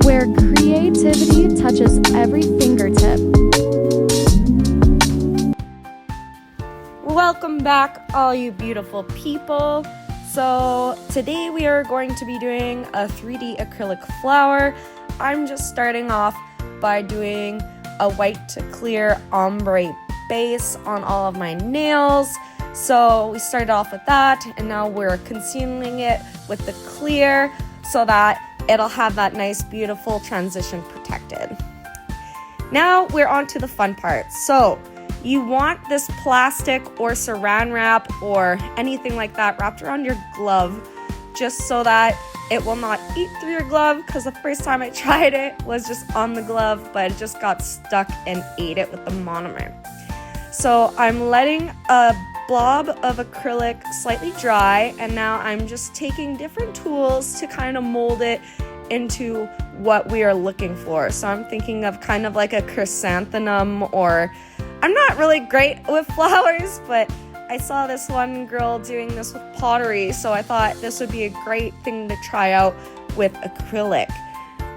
where creativity touches every fingertip. Welcome back, all you beautiful people. So today we are going to be doing a 3D acrylic flower. I'm just starting off by doing a white to clear ombre base on all of my nails. So we started off with that, and now we're concealing it with the clear so that it'll have that nice beautiful transition protected. Now we're on to the fun part. So you want this plastic or saran wrap or anything like that wrapped around your glove just so that it will not eat through your glove, because the first time I tried it was just on the glove, but it just got stuck and ate it with the monomer. So I'm letting a blob of acrylic slightly dry, and now I'm just taking different tools to kind of mold it into what we are looking for. So I'm thinking of kind of like a chrysanthemum, or I'm not really great with flowers, but I saw this one girl doing this with pottery, so I thought this would be a great thing to try out with acrylic.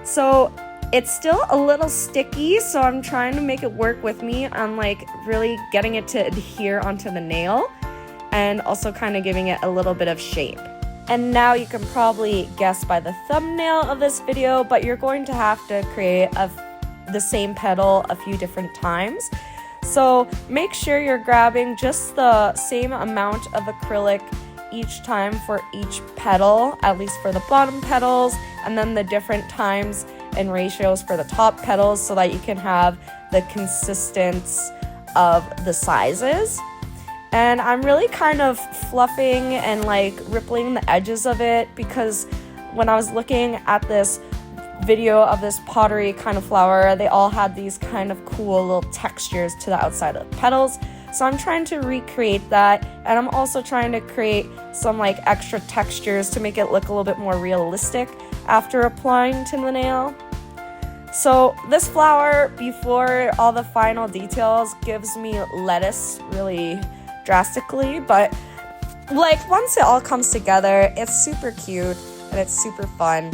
So it's still a little sticky, so I'm trying to make it work with me on like really getting it to adhere onto the nail and also kind of giving it a little bit of shape. And now you can probably guess by the thumbnail of this video, but you're going to have to create the same petal a few different times. So make sure you're grabbing just the same amount of acrylic each time for each petal, at least for the bottom petals, and then the different times and ratios for the top petals so that you can have the consistency of the sizes. And I'm really kind of fluffing and like rippling the edges of it, because when I was looking at this video of this pottery kind of flower, they all had these kind of cool little textures to the outside of the petals. So I'm trying to recreate that, and I'm also trying to create some like extra textures to make it look a little bit more realistic after applying to the nail. So this flower, before all the final details, gives me lettuce really drastically, but like once it all comes together, it's super cute and it's super fun.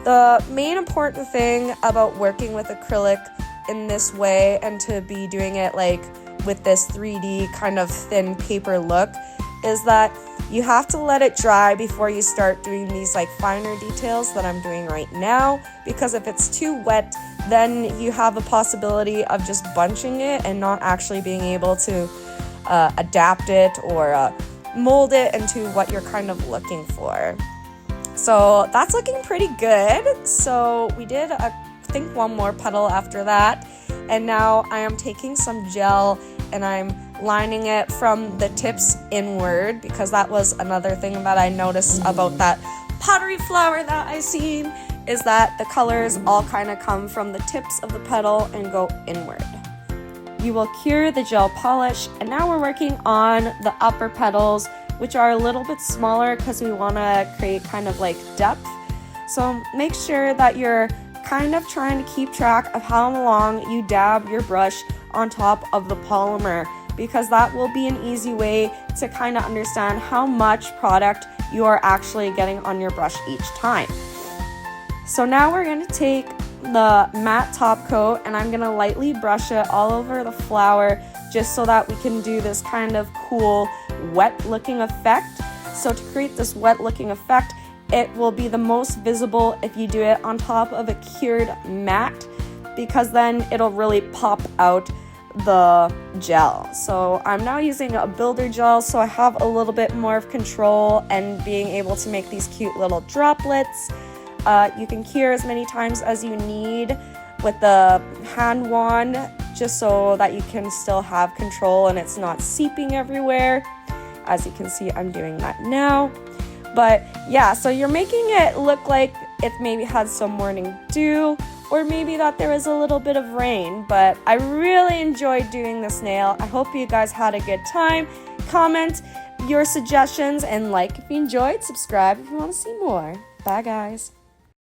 The main important thing about working with acrylic in this way, and to be doing it like with this 3D kind of thin paper look, is that you have to let it dry before you start doing these like finer details that I'm doing right now, because if it's too wet, then you have a possibility of just bunching it and not actually being able to adapt it or mold it into what you're kind of looking for. So that's looking pretty good. So we did, I think, one more petal after that. And now I am taking some gel and I'm lining it from the tips inward, because that was another thing that I noticed about that pottery flower that I seen, is that the colors all kind of come from the tips of the petal and go inward. You will cure the gel polish, and now we're working on the upper petals, which are a little bit smaller because we want to create kind of like depth. So make sure that you're kind of trying to keep track of how long you dab your brush on top of the polymer, because that will be an easy way to kind of understand how much product you are actually getting on your brush each time. So now we're going to take the matte top coat and I'm going to lightly brush it all over the flower, just so that we can do this kind of cool wet looking effect. So to create this wet looking effect, it will be the most visible if you do it on top of a cured matte, because then it'll really pop out the gel. So I'm now using a builder gel, so I have a little bit more of control and being able to make these cute little droplets. You can cure as many times as you need with the hand wand, just so that you can still have control and it's not seeping everywhere. As you can see, I'm doing that now. But yeah, so you're making it look like it maybe had some morning dew, or maybe that there was a little bit of rain. But I really enjoyed doing this nail. I hope you guys had a good time. Comment your suggestions and like if you enjoyed, subscribe if you want to see more. Bye guys.